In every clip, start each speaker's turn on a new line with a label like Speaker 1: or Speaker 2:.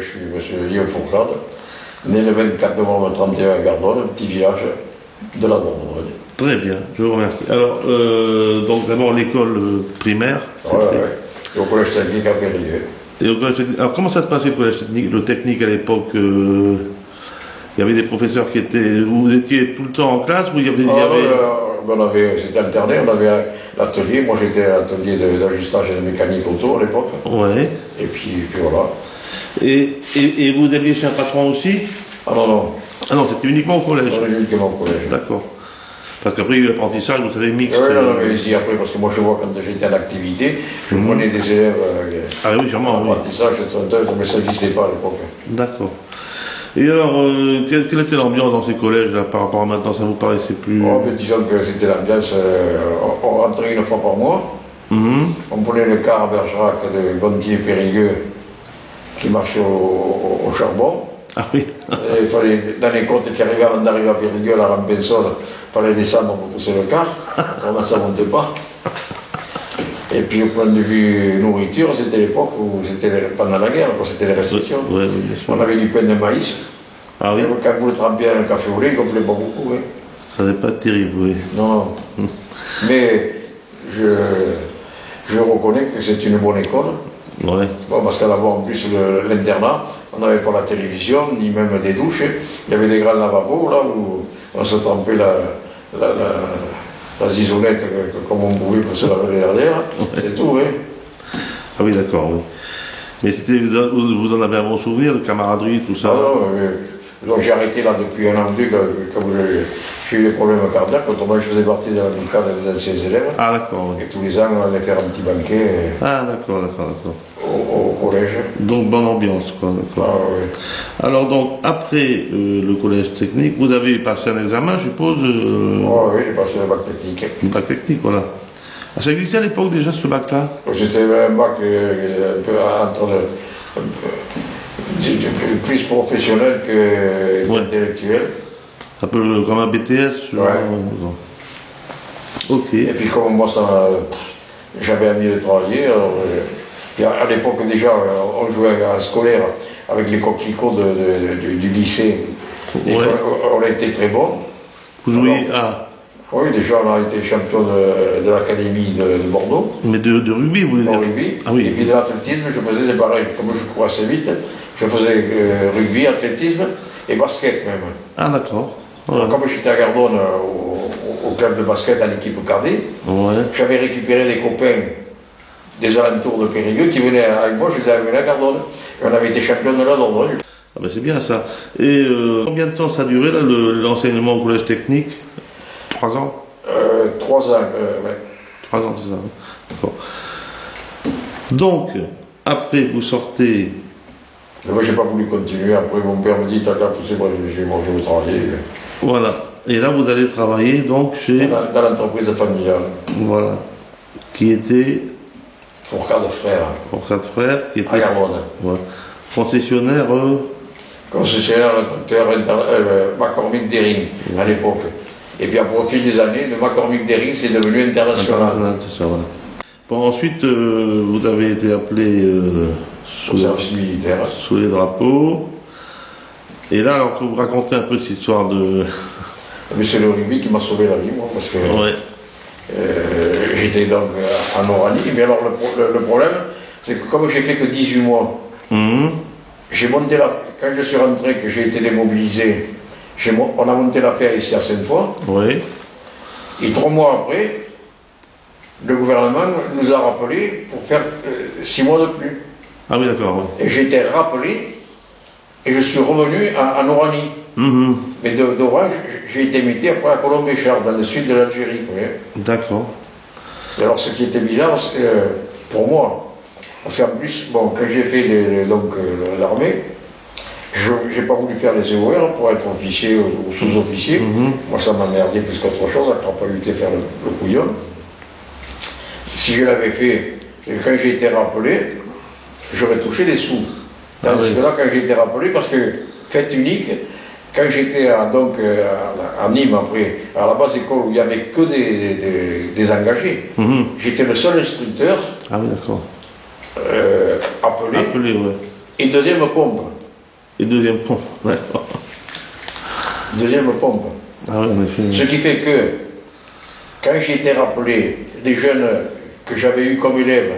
Speaker 1: suis M. Yves Fourcade, né le 24 novembre 31 à Gardone, un petit village de la Dordogne.
Speaker 2: Très bien, je vous remercie. Alors, donc d'abord l'école primaire.
Speaker 1: Ouais. Et au collège technique à Périgueux.
Speaker 2: Et au collège technique. Alors comment ça se passait le collège technique? Le technique à l'époque, il y avait des professeurs qui étaient. Vous étiez tout le temps en classe ou il y avait.
Speaker 1: C'était alterné, on avait l'atelier. Moi j'étais à l'atelier d'ajustage et de mécanique auto à l'époque.
Speaker 2: Ouais.
Speaker 1: Et puis voilà.
Speaker 2: Et vous aviez chez un patron aussi?
Speaker 1: Ah non.
Speaker 2: Ah non, c'était uniquement au collège.
Speaker 1: Non, uniquement au collège.
Speaker 2: D'accord. Parce qu'après, il y a eu l'apprentissage, vous savez, mixte.
Speaker 1: Oui, non, mais ici, après, parce que moi, je vois, quand j'étais en activité, je prenais des élèves
Speaker 2: ah oui, sûrement,
Speaker 1: en apprentissage, mais ça n'existait pas à l'époque.
Speaker 2: D'accord. Et alors, quelle était l'ambiance dans ces collèges-là, par rapport à maintenant, ça vous paraissait plus...
Speaker 1: Oh, mais disons que c'était l'ambiance, on rentrait une fois par mois, on prenait le car à Bergerac de Gontier-Périgueux, qui marchait au charbon.
Speaker 2: Ah oui.
Speaker 1: Et il fallait, dans les côtes qui arrivaient avant d'arriver à Périgueux, à la Rampensole, il fallait descendre pour pousser le car, autrement ça ne montait pas. Et puis au point de vue nourriture, c'était l'époque où c'était pendant la guerre, c'était les restrictions.
Speaker 2: Oui, bien sûr.
Speaker 1: On avait du pain de maïs.
Speaker 2: Ah oui.
Speaker 1: Et quand vous le trempiez dans un café au lait, il ne complait pas beaucoup. Oui.
Speaker 2: Ça n'est pas terrible, oui.
Speaker 1: Non. Mais je reconnais que c'est une bonne école.
Speaker 2: Ouais.
Speaker 1: Bon, parce qu'à l'abord, en plus, l'internat, on n'avait pas la télévision, ni même des douches. Il y avait des grands lavabos, là, où on se trempait la zizonnette, comme on pouvait pour se laver derrière. Ouais. C'est tout, oui.
Speaker 2: Ah oui, d'accord, oui. Mais vous en avez un bon souvenir de camaraderie, tout ça?
Speaker 1: Ah non, donc j'ai arrêté là depuis un an ou deux, comme j'ai eu des problèmes cardiaques, autrement je faisais partie de la cadre des anciens élèves.
Speaker 2: Ah d'accord, oui.
Speaker 1: Et tous les ans, on allait faire un petit banquet.
Speaker 2: Ah d'accord.
Speaker 1: Au collège.
Speaker 2: Donc bonne ambiance, quoi.
Speaker 1: Ah, oui.
Speaker 2: Alors donc, après le collège technique, vous avez passé un examen, je suppose
Speaker 1: Oui, j'ai passé le bac technique.
Speaker 2: Le bac technique, voilà. Ah, ça existait à l'époque déjà, ce bac-là?
Speaker 1: C'était un bac un peu entre plus professionnel qu'intellectuel.
Speaker 2: Un peu comme un BTS, genre.
Speaker 1: Ouais.
Speaker 2: Ok.
Speaker 1: Et puis comme moi, j'avais envie de travailler, alors, à l'époque déjà, on jouait en scolaire avec les coquelicots du lycée. Et
Speaker 2: ouais.
Speaker 1: On a été très bons.
Speaker 2: Vous jouiez à...
Speaker 1: Oui, déjà on a été champion de l'académie de Bordeaux.
Speaker 2: Mais de rugby, vous voulez dire?
Speaker 1: Rugby.
Speaker 2: Ah oui.
Speaker 1: Et puis de l'athlétisme, je faisais, c'est pareil, comme je courais assez vite, je faisais rugby, athlétisme et basket même.
Speaker 2: Ah d'accord.
Speaker 1: Ouais. Comme j'étais à Gardone, au club de basket à l'équipe cadet, ouais. J'avais récupéré des copains des alentours de Périgueux qui venaient avec moi, je les avais amenés à Gardone. Et on avait été champion de la Dordogne.
Speaker 2: Ah ben c'est bien ça. Et combien de temps ça a duré là, l'enseignement au collège technique? 3 ans?
Speaker 1: 3 ans, ouais.
Speaker 2: 3 ans, c'est ça. D'accord. Donc, après vous sortez...
Speaker 1: Moi j'ai pas voulu continuer, après mon père me dit t'as qu'à pousser, moi je vais travailler.
Speaker 2: Voilà. Et là vous allez travailler donc chez...
Speaker 1: Dans l'entreprise familiale.
Speaker 2: Voilà. Qui était...
Speaker 1: Fourcade Frères.
Speaker 2: Fourcade Frères, qui était...
Speaker 1: À Gardone.
Speaker 2: Ouais. Concessionnaire...
Speaker 1: Concessionnaire tracteur McCormick Dering, à l'époque. Et puis après, au fil des années, le McCormick Dering, c'est devenu international.
Speaker 2: C'est ça, voilà. Bon, ensuite, vous avez été appelé sous les drapeaux. Et là, alors que vous racontez un peu cette histoire de...
Speaker 1: Mais c'est le rugby qui m'a sauvé la vie, moi, parce que ouais. J'étais donc en Oranie. Mais alors, le problème, c'est que comme j'ai fait que 18 mois, j'ai monté quand je suis rentré, que j'ai été démobilisé, on a monté l'affaire ici à Sainte-Foy.
Speaker 2: Oui.
Speaker 1: Et 3 mois après, le gouvernement nous a rappelé pour faire 6 mois de plus.
Speaker 2: Ah oui, d'accord. Oui.
Speaker 1: Et j'ai été rappelé et je suis revenu en Oranie. Mais d'Orange, j'ai été muté après à Colombéchard, dans le sud de l'Algérie.
Speaker 2: D'accord.
Speaker 1: Et alors, ce qui était bizarre, pour moi, parce qu'en plus, bon, quand j'ai fait l'armée, je n'ai pas voulu faire les EOR pour être officier ou sous-officier. Moi, ça m'emmerdait plus qu'autre chose, à capacité de faire le couillon. Si je l'avais fait, quand j'ai été rappelé, j'aurais touché les sous. Tandis que là, quand j'ai été rappelé, parce que, fête unique, quand j'étais à Nîmes, après, à la base école où il n'y avait que des engagés, j'étais le seul instructeur
Speaker 2: appelé.
Speaker 1: Et deuxième pompe.
Speaker 2: Et deuxième pompe, d'accord.
Speaker 1: Deuxième pompe.
Speaker 2: Ah oui, en effet.
Speaker 1: Ce qui fait que, quand j'ai été rappelé, les jeunes que j'avais eus comme élèves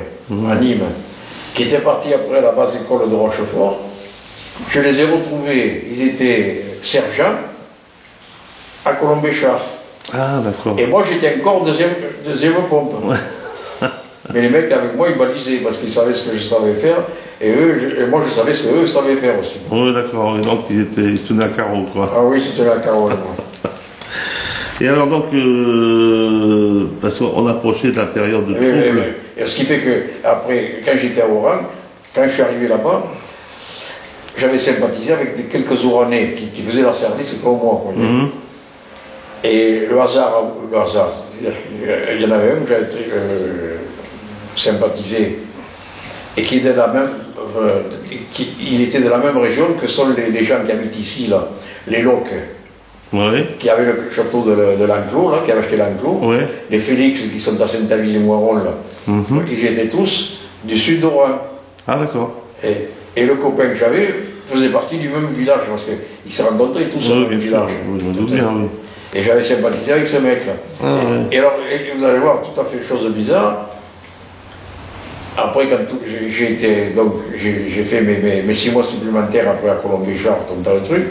Speaker 1: à Nîmes, qui étaient partis après à la base école de Rochefort, je les ai retrouvés, ils étaient sergents à Colombéchard.
Speaker 2: Ah, d'accord.
Speaker 1: Et moi j'étais encore deuxième pompe. Mais les mecs avec moi ils balisaient parce qu'ils savaient ce que je savais faire et moi je savais ce qu'eux savaient faire aussi.
Speaker 2: Oui, d'accord. Et donc ils se tenaient à carreau, quoi.
Speaker 1: Ah oui, c'était la carole.
Speaker 2: Et alors donc, parce qu'on approchait de la période de trouble.
Speaker 1: Et ce qui fait que, après, quand j'étais à Oran, quand je suis arrivé là-bas, j'avais sympathisé avec quelques Oranais qui faisaient leur service comme moi. Et le hasard, c'est-à-dire qu'il y en avait un que j'avais sympathisé et qui était de la même, il était de la même région que sont les gens qui habitent ici, là, les Locs.
Speaker 2: Oui.
Speaker 1: Qui avaient le château de l'Enclos, qui avait acheté l'Enclos, les Félix qui sont à Saint-Aville-et-Moiron, là, ils étaient tous du sud d'Oran.
Speaker 2: Ah, d'accord.
Speaker 1: Et le copain que j'avais faisait partie du même village, parce qu'ils se rencontraient tous dans le même village.
Speaker 2: Oui, je me doute bien, oui.
Speaker 1: Et j'avais sympathisé avec ce mec-là. Et alors, vous allez voir, tout à fait chose bizarre. Après, quand j'ai fait mes 6 mois supplémentaires après à Colombéchard, tout un tas de trucs.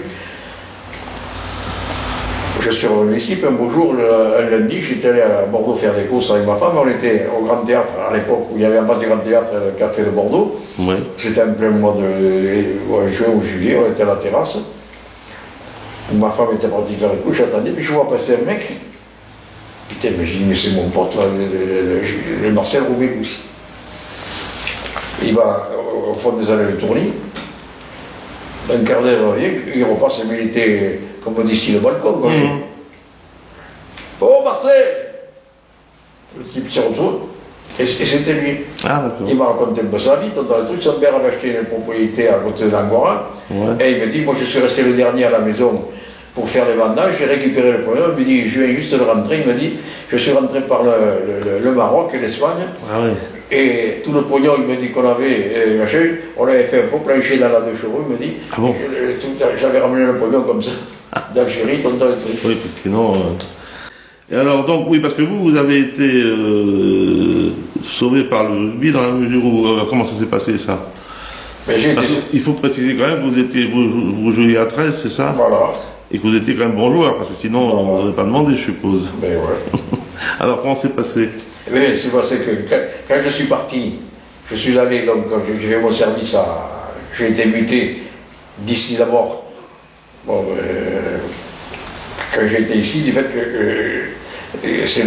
Speaker 1: Je suis revenu ici, puis un beau jour, un lundi, j'étais allé à Bordeaux faire des courses avec ma femme. On était au Grand Théâtre, à l'époque où il y avait en face du Grand Théâtre le café de Bordeaux.
Speaker 2: Ouais.
Speaker 1: C'était en plein mois de juin ou juillet, on était à la terrasse. Ma femme était partie faire les courses, j'attendais, puis je vois passer un mec. Putain, mais j'ai dit, mais c'est mon pote, là, le Marcel Roubelou. Il va au fond des allées de Tourny. Un quart d'heure, il repasse, mais il était, comme on dit, sur le balcon. Oh, Marcel! Le type se retourne, et c'était lui.
Speaker 2: Ah, d'accord.
Speaker 1: Il m'a raconté un peu sa vie, dans le truc, son père avait acheté une propriété à côté de l'Angora, et il me dit, moi je suis resté le dernier à la maison pour faire les vendages, j'ai récupéré le premier, il me dit, je viens juste de rentrer, il me dit, je suis rentré par le Maroc et l'Espagne, et tout le pognon, il me dit qu'on avait, on avait fait un faux plancher dans la 2 chevaux, il me dit, j'avais ramené le pognon comme ça, d'Algérie, tout le truc.
Speaker 2: Oui, sinon... Et alors, donc, oui, parce que vous avez été sauvé par le rugby dans la mesure où... comment ça s'est passé, ça? Il faut préciser quand même que vous jouiez à 13, c'est ça?
Speaker 1: Voilà.
Speaker 2: Et que vous étiez quand même bon joueur, parce que sinon, on ne vous aurait pas demandé, je suppose.
Speaker 1: Ben ouais.
Speaker 2: Alors, comment c'est passé?
Speaker 1: Mais c'est passé que quand je suis parti, je suis allé, donc j'ai fait mon service j'ai été muté d'ici d'abord. Bon, quand j'ai été ici, du fait que c'est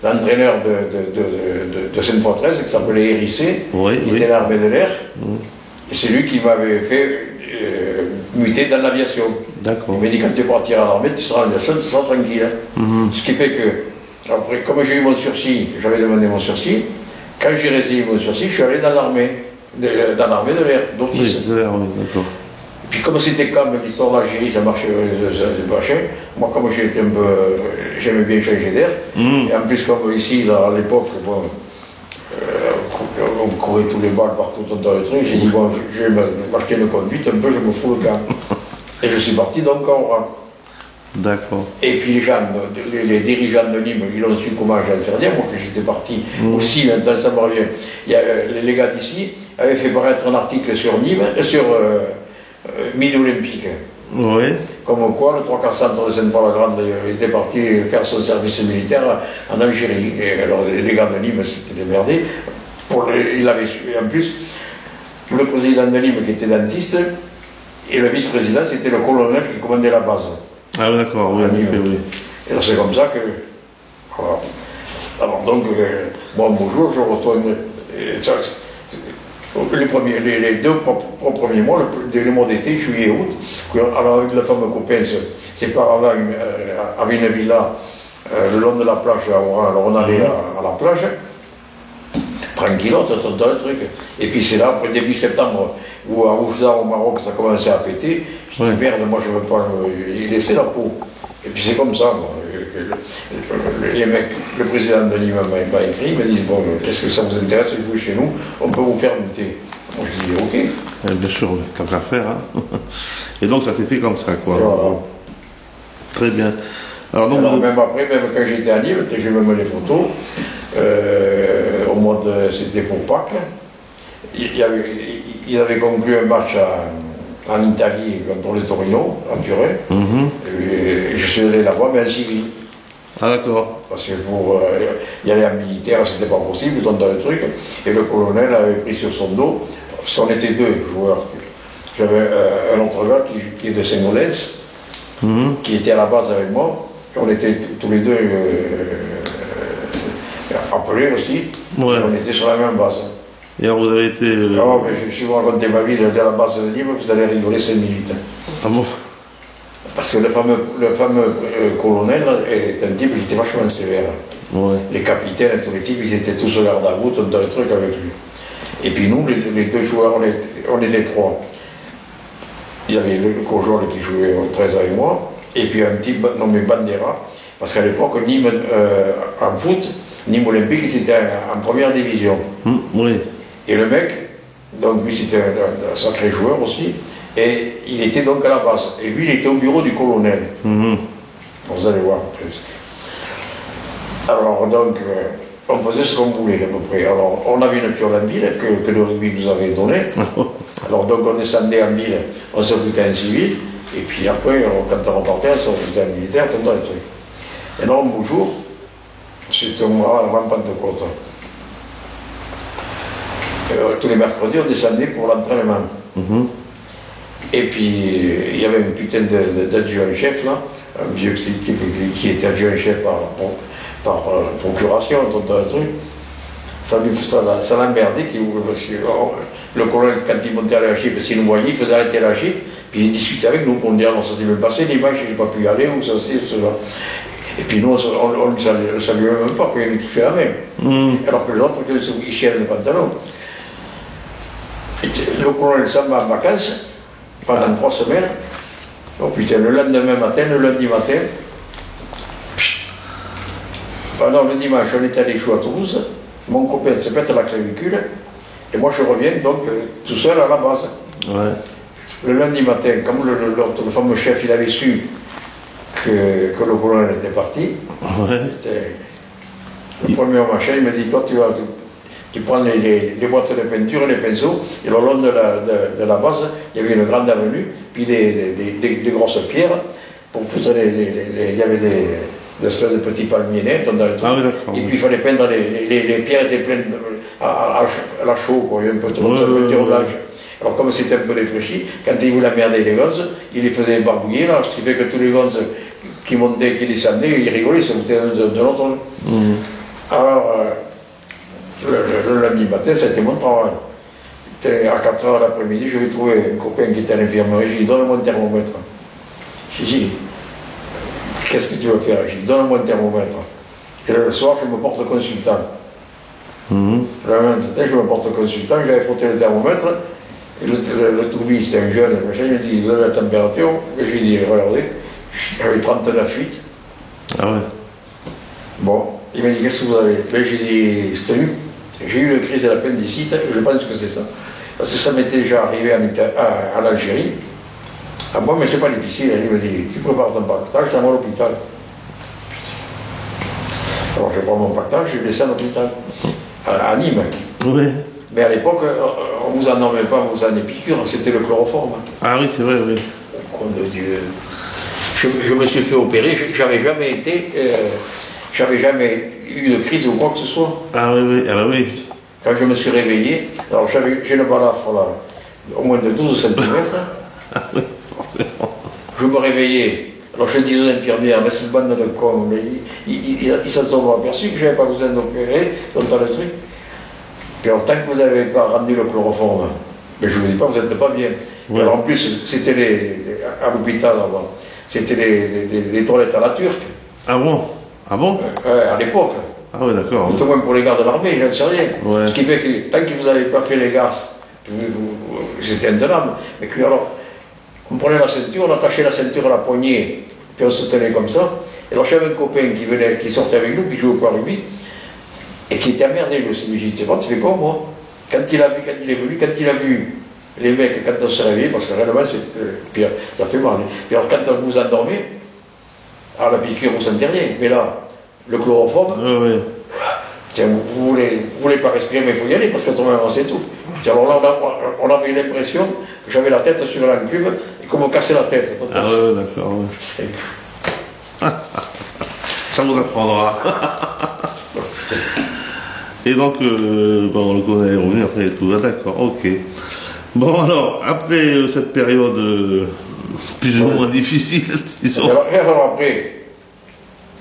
Speaker 1: l'entraîneur de Sainte-Fortresse qui s'appelait Hérissé, qui était l'armée de l'air. Et c'est lui qui m'avait fait muter dans l'aviation. Il m'a dit, quand tu partiras à l'armée, tu seras en aviation, tu seras tranquille. Ce qui fait que, après, comme j'ai eu mon sursis, que j'avais demandé mon sursis, quand j'ai résilié mon sursis, je suis allé dans l'armée de l'air, d'office.
Speaker 2: Oui, de l'air, oui, d'accord.
Speaker 1: Puis comme c'était comme l'histoire d'Algérie, ça marchait, moi comme j'étais un peu, j'aimais bien changer d'air, et en plus comme ici, là, à l'époque, bon, on courait tous les balles partout, tout le truc, j'ai dit bon, je vais m'acheter une conduite, un peu, je me fous le camp. Et je suis parti donc en rang.
Speaker 2: D'accord.
Speaker 1: Et puis les dirigeants de Nîmes, ils ont su comment j'en sais rien, moi que j'étais parti aussi, maintenant ça me revient. Il y a, les gars d'ici avaient fait paraître un article sur Nîmes, sur Midi Olympique.
Speaker 2: Oui.
Speaker 1: Comme quoi, le 3/4 centre de Sainte-Foy-la-Grande était parti faire son service militaire en Algérie. Et alors les gars de Nîmes s'étaient démerdés. Il avait en plus le président de Nîmes qui était dentiste et le vice-président c'était le colonel qui commandait la base.
Speaker 2: Ah d'accord, oui, en effet, oui.
Speaker 1: Et c'est comme ça que... Voilà. Alors donc, moi, bonjour, je reçois les 2 premiers mois, les mois d'été, juillet et août, alors avec le fameux copain, ses parents-là avaient une villa le long de la plage à Oran, alors on allait à la plage, tranquillote, tout le truc. Et puis c'est là, début septembre, où à Oufza, au Maroc, ça commençait à péter. Je dis, merde, moi je ne veux pas y laisser la peau. Et puis c'est comme ça, les mecs, le président de Nîmes m'a écrit, il m'a dit, bon, est-ce que ça vous intéresse de jouer chez nous? On peut vous faire muter. Donc je dis ok.
Speaker 2: Bien sûr, tant qu'à faire. Hein. Et donc ça s'est fait comme ça, quoi. Voilà. Très bien. Alors, donc,
Speaker 1: même après, même quand j'étais à Nîmes, j'ai même les photos, au mois de, c'était pour Pâques, ils avaient conclu un match en Italie contre le Torino, en Turin. Je suis allé là-bas, mais en civil.
Speaker 2: Ah d'accord.
Speaker 1: Parce que pour y aller en militaire, c'était pas possible, dans le truc. Et le colonel avait pris sur son dos, parce qu'on était deux joueurs. J'avais un autre gars qui est de Saint-Gaudens, qui était à la base avec moi. On était tous les deux appelés aussi. Ouais. On était sur la même base.
Speaker 2: Et alors vous avez été.
Speaker 1: Alors, je vous raconter ma vie de la base de Nîmes, vous allez rigoler 5 minutes.
Speaker 2: Ah bon?
Speaker 1: Parce que le fameux colonel est un type qui était vachement sévère. Ouais. Les capitaines, tous les types, ils étaient tous au garde à vous, dans le truc avec lui. Et puis nous, les deux joueurs, on était trois. Il y avait le Cojol qui jouait au 13 avec moi, et puis un type nommé Bandera, parce qu'à l'époque, Nîmes, en foot, Nîmes Olympique était en première division.
Speaker 2: Oui.
Speaker 1: Et le mec, donc lui c'était un sacré joueur aussi, et il était donc à la base. Et lui, il était au bureau du colonel. Vous allez voir en plus. Alors donc, on faisait ce qu'on voulait à peu près. Alors, on avait une piole en ville que le rugby nous avait donnée. Alors donc, on descendait en ville, on se foutait en civil, et puis après, quand on repartait, on se foutait en militaire, comme dans les trucs. Et non, un beau jour, c'était moi avant Pentecôte. Tous les mercredis, on descendait pour l'entraînement. Et puis, il y avait un putain d'adjoint-chef là, un vieux type qui était adjoint-chef par procuration, tout un truc. Ça l'emmerdait. Le colonel, quand il montait à la chip, s'il nous voyait, il faisait arrêter la chip, puis il discutait avec nous pour nous dire non, ça s'est même passé, dimanche, je n'ai pas pu y aller, ou ceci, cela. Et puis nous, on ne le saluait même pas, quand il lui touchait la main. Alors que les autres, ils chiaient le pantalon. Le colonel s'en va en vacances pendant 3 semaines. Oh putain, le lendemain matin, le lundi matin, pendant le dimanche, on est allé jouer à Toulouse. Mon copain se pète la clavicule. Et moi, je reviens donc tout seul à la base. Ouais. Le lundi matin, comme le fameux chef, il avait su que le colonel était parti. Ouais. Le premier machin, il m'a dit, toi, tu prends les boîtes de peinture et les pinceaux, et le long de la base, il y avait une grande avenue, puis des grosses pierres, pour foutre il y avait des espèces de petits palmiers nets, et puis il fallait peindre, les pierres étaient pleines à la chaux, quoi, il y avait un peu trop de tirage. Alors comme c'était un peu réfléchi, quand il voulait merder les gosses, il les faisait barbouiller, là, ce qui fait que tous les gosses qui montaient, qui descendaient, ils rigolaient, ça foutait de l'autre. Alors, le lundi matin, ça a été mon travail. À 4 h l'après-midi, je vais trouver un copain qui était à l'infirmerie, je lui dis, donne-moi un thermomètre. Je lui dis, qu'est-ce que tu veux faire? Je lui dis, donne-moi un thermomètre. Et là, le soir, je me porte consultant. Le même matin, je me porte consultant, j'avais frotté le thermomètre, et le tourbille, c'était un jeune, machin, il me dit, vous avez la température? Et je lui dis, regardez, j'avais 39,8. Ah ouais. Bon, il m'a dit, qu'est-ce que vous avez? Là, j'ai dit, j'ai eu une crise de l'appendicite, je pense que c'est ça. Parce que ça m'était déjà arrivé en Algérie. Ah bon, mais c'est pas difficile. Il m'a dit, tu prépares ton pactage, tu vas à l'hôpital. Alors je prends mon pactage, je descends à l'hôpital, à Nîmes. Oui. Mais à l'époque, on ne vous en nommait pas, on vous en des piqûres, c'était le chloroforme.
Speaker 2: Ah oui, c'est vrai, oui.
Speaker 1: Oh de Dieu. Je me suis fait opérer, j'avais jamais eu de crise ou quoi que ce soit.
Speaker 2: Ah oui, oui, ah bah oui.
Speaker 1: Quand je me suis réveillé, alors j'ai une balafre là, au moins de 12 cm.
Speaker 2: Ah oui, forcément.
Speaker 1: Je me réveillais, alors je dis aux infirmières, mais c'est une bande de cons, mais ils s'en sont aperçus que je n'avais pas besoin d'opérer, dans le truc. Puis alors tant que vous n'avez pas rendu le chloroforme, mais je ne vous dis pas, vous n'êtes pas bien. Ouais. Alors en plus, c'était à l'hôpital là-bas, c'était les toilettes à la turque.
Speaker 2: Ah bon? Ah bon?
Speaker 1: À l'époque.
Speaker 2: Ah oui, d'accord.
Speaker 1: Tout au moins pour les gardes de l'armée, j'en sais rien. Ouais. Ce qui fait que tant que vous n'avez pas fait les garces, c'était intenable. Mais que alors, on prenait la ceinture, on attachait la ceinture à la poignée, puis on se tenait comme ça. Et alors j'avais un copain qui sortait avec nous, qui jouait au rugby, et qui était emmerdé, lui aussi. Je lui dis, c'est bon, tu fais quoi, moi? quand il est venu, quand il a vu les mecs, quand on s'est réveillé, parce que réellement, puis ça fait mal. Puis alors, quand vous endormez, à la piqûre, vous sentez rien. Mais là, le chloroforme, tiens, vous voulez pas respirer, mais il faut y aller, parce qu'autrement, on s'étouffe. Alors là, on avait l'impression que j'avais la tête sur l'encube et qu'on me cassait la tête.
Speaker 2: Ah ouais, d'accord. Ouais. Ça vous apprendra. Et donc, bon, le colonel est revenu après et tout. Ah, d'accord, ok. Bon, alors, après cette période plus ou moins difficile, disons.
Speaker 1: Et alors après,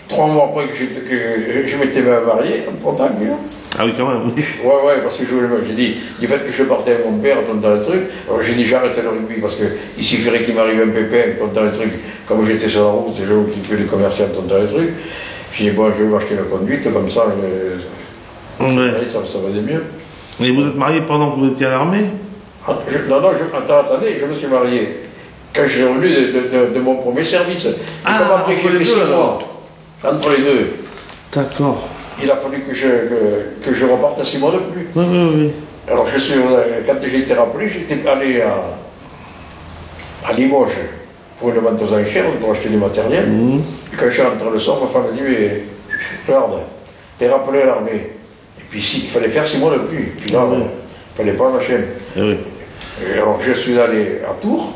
Speaker 1: 3 mois après que je m'étais marié, en contact, lui.
Speaker 2: Ah oui, quand même.
Speaker 1: Ouais, parce que j'ai dit, du fait que je partais avec mon père, dans le truc, alors j'ai dit j'arrête le rugby parce qu'il suffirait qu'il m'arrive un pépin, dans le truc, comme j'étais sur la route, j'ai occupé les commerciaux, dans le truc. J'ai dit, bon, je vais m'acheter la conduite, comme ça, ça va aller mieux.
Speaker 2: Et vous êtes marié pendant que vous étiez à l'armée?
Speaker 1: Non, attendez, je me suis marié quand je suis revenu de mon premier service.
Speaker 2: Ah,
Speaker 1: après j'ai fait 6 mois, entre les deux.
Speaker 2: D'accord.
Speaker 1: Il a fallu que je reparte à 6 mois de plus.
Speaker 2: Oui.
Speaker 1: Alors quand j'ai été rappelé, j'étais allé à Limoges pour une vente aux enchères, pour acheter du matériel. Et quand je suis rentré le soir, ma femme m'a dit, mais regarde, t'es rappelé à l'armée. Et puis il fallait faire 6 mois de plus. Puis là, il ne fallait pas machin. Et alors je suis allé à Tours.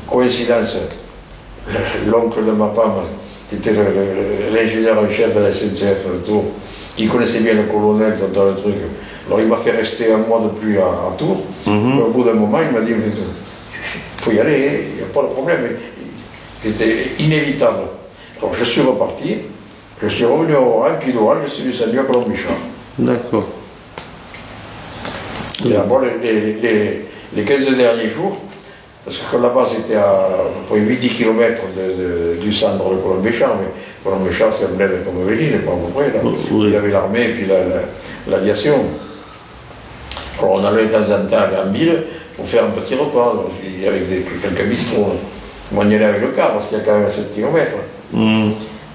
Speaker 1: Coïncidence, l'oncle de ma femme, c'était l'ingénieur en chef de la SNCF de Tours, qui connaissait bien le colonel dans le truc. Alors il m'a fait rester 1 mois de plus à Tours. Au bout d'un moment, il m'a dit, il faut y aller, il n'y a pas de problème. C'était inévitable. Alors je suis reparti, je suis revenu au Oran, puis d'Oran, je suis descendu à Colombichard.
Speaker 2: D'accord.
Speaker 1: Et d'abord, les 15 derniers jours, parce que là-bas c'était à 8-10 km du centre de Colombichard, mais Colombichard c'est un bled comme Véline, pas à peu près. Là. Il y avait l'armée et puis l'aviation. Alors on allait de temps en temps à Gambile pour faire un petit repas. Donc, il y avait quelques bistrots. On y allait avec le car parce qu'il y a quand même 7 km.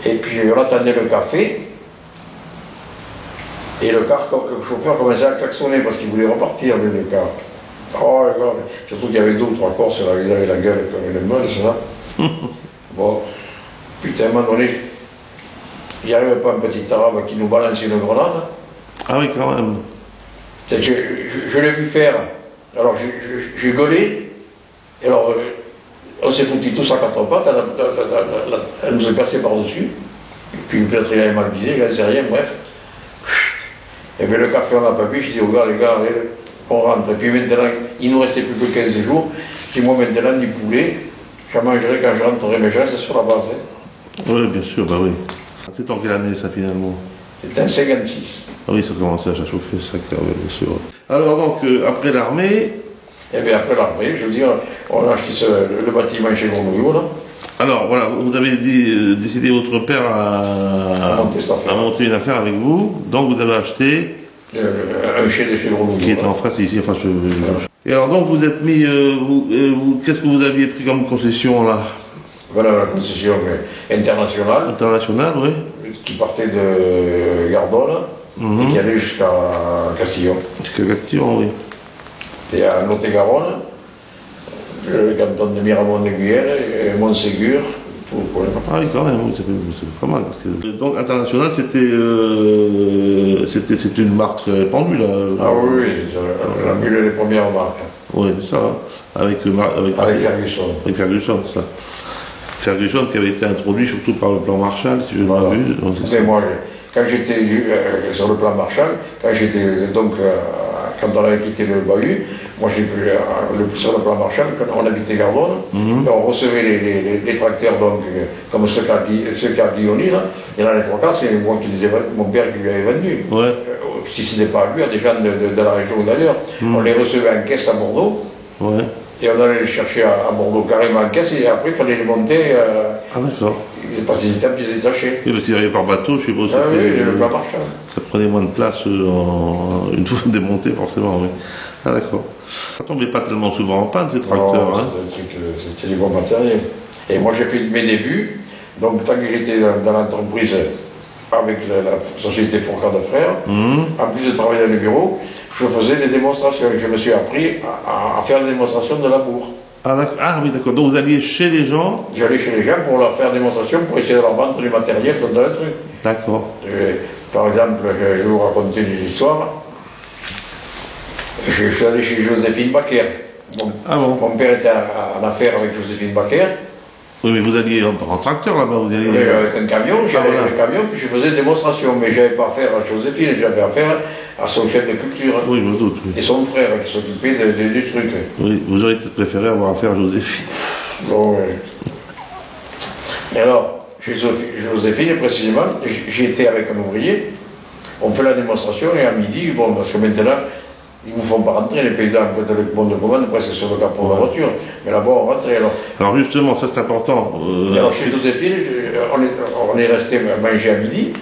Speaker 1: Et puis on attendait le café. Et le chauffeur commençait à klaxonner parce qu'il voulait repartir avec le car. Oh les gars, surtout qu'il y avait 2 ou 3 Corses, ils avaient la gueule comme une meule, ça. Bon, putain, à un moment donné, il n'y avait pas un petit arabe qui nous balançait une grenade.
Speaker 2: Ah oui, quand même.
Speaker 1: Je l'ai vu faire, alors j'ai gueulé, et alors on s'est foutu tous à 4 pattes, elle nous est passée par-dessus, et puis peut-être il avait mal visé, il n'en sait rien, bref. Et bien le café on n'a pas bu, je dis aux gars, les gars, on rentre. Et puis maintenant, il ne nous restait plus que 15 jours. Je dis moi maintenant, du poulet, je mangerai quand je rentrerai, mais je reste sur la base.
Speaker 2: Oui, bien sûr, bah oui. C'est en quelle année ça finalement?
Speaker 1: C'est en 56.
Speaker 2: Ah oui, ça commençait à chauffer, ça, bien sûr. Alors donc, après l'armée.
Speaker 1: Et bien après l'armée, je veux dire, on a acheté le bâtiment chez Grenouillot, là.
Speaker 2: Alors voilà, vous avez décidé votre père à monter une affaire avec vous, donc vous avez acheté
Speaker 1: un chai de chez Grenouillot.
Speaker 2: Qui était en face ici, enfin Et alors donc vous êtes mis, qu'est-ce que vous aviez pris comme concession là?
Speaker 1: Voilà la concession internationale.
Speaker 2: Internationale, oui.
Speaker 1: Qui partait de Gardone et qui allait jusqu'à Castillon.
Speaker 2: Jusqu'à Castillon, oui.
Speaker 1: Et à Lot-et-Garonne, le canton de Miramont-de-Guyenne et Montségur, tout le problème.
Speaker 2: Ah oui, quand même, oui, c'est pas mal. Parce que... Donc, international, c'était une marque très répandue, là.
Speaker 1: Ah oui, la mule les premières marques.
Speaker 2: Oui, c'est ça. Avec
Speaker 1: Ferguson.
Speaker 2: Avec Ferguson, c'est ça. Ferguson qui avait été introduit surtout par le plan Marshall, si je ne m'abuse.
Speaker 1: Mais moi, quand j'étais sur le plan Marshall, quand on avait quitté le bahut, moi sur le plan Marshall, quand on habitait Gardone, on recevait les tracteurs donc, comme ceux qu'a Guilloni, là, et là les 3 quarts, c'est moi mon père qui lui avait vendu.
Speaker 2: Ouais.
Speaker 1: Si ce n'était pas lui, à des gens de la région d'ailleurs, on les recevait en caisse à Bordeaux.
Speaker 2: Ouais.
Speaker 1: Et on allait les chercher à Bordeaux carrément en caisse, et après il fallait les monter.
Speaker 2: Ah d'accord.
Speaker 1: Parce qu'ils étaient un peu détachés.
Speaker 2: Oui, parce qu'ils arrivaient par bateau, je suppose.
Speaker 1: Ah oui, le plan Marshall.
Speaker 2: Ça prenait moins de place une fois démonté, forcément, oui. Ah d'accord. Ça tombait pas tellement souvent en panne, ces tracteurs.
Speaker 1: Non, c'était du bon matériel. Et moi j'ai fait mes débuts, donc tant que j'étais dans l'entreprise avec la société Fourcade de Frères, en plus de travailler dans le bureau, je faisais des démonstrations. Je me suis appris à faire des démonstrations de labour.
Speaker 2: Ah oui, d'accord. Donc vous alliez chez les gens?
Speaker 1: J'allais chez les gens pour leur faire des démonstrations, pour essayer de leur vendre du matériel, tout un truc.
Speaker 2: D'accord.
Speaker 1: Par exemple, je vais vous raconter des histoires. Je suis allé chez Joséphine Baker. Mon père était en affaire avec Joséphine Baker.
Speaker 2: Oui, mais vous alliez en tracteur là-bas, vous alliez...
Speaker 1: Oui, avec un camion, j'allais avec un camion, puis je faisais des démonstrations, mais je n'avais pas affaire à Joséphine, j'avais affaire à son chef de culture.
Speaker 2: Oui, je me doute. Oui.
Speaker 1: Et son frère qui s'occupait du truc.
Speaker 2: Oui, vous auriez peut-être préféré avoir affaire à Joséphine.
Speaker 1: Bon, Et alors, chez Joséphine, précisément, j'étais avec un ouvrier, on fait la démonstration, et à midi, bon, parce que maintenant, ils ne vous font pas rentrer, les paysans, vous faites le bon de commande presque sur le capot de la voiture. Mais là-bas, on rentrait alors.
Speaker 2: Alors justement, ça c'est important.
Speaker 1: Alors chez Joséphine, on est resté manger à midi.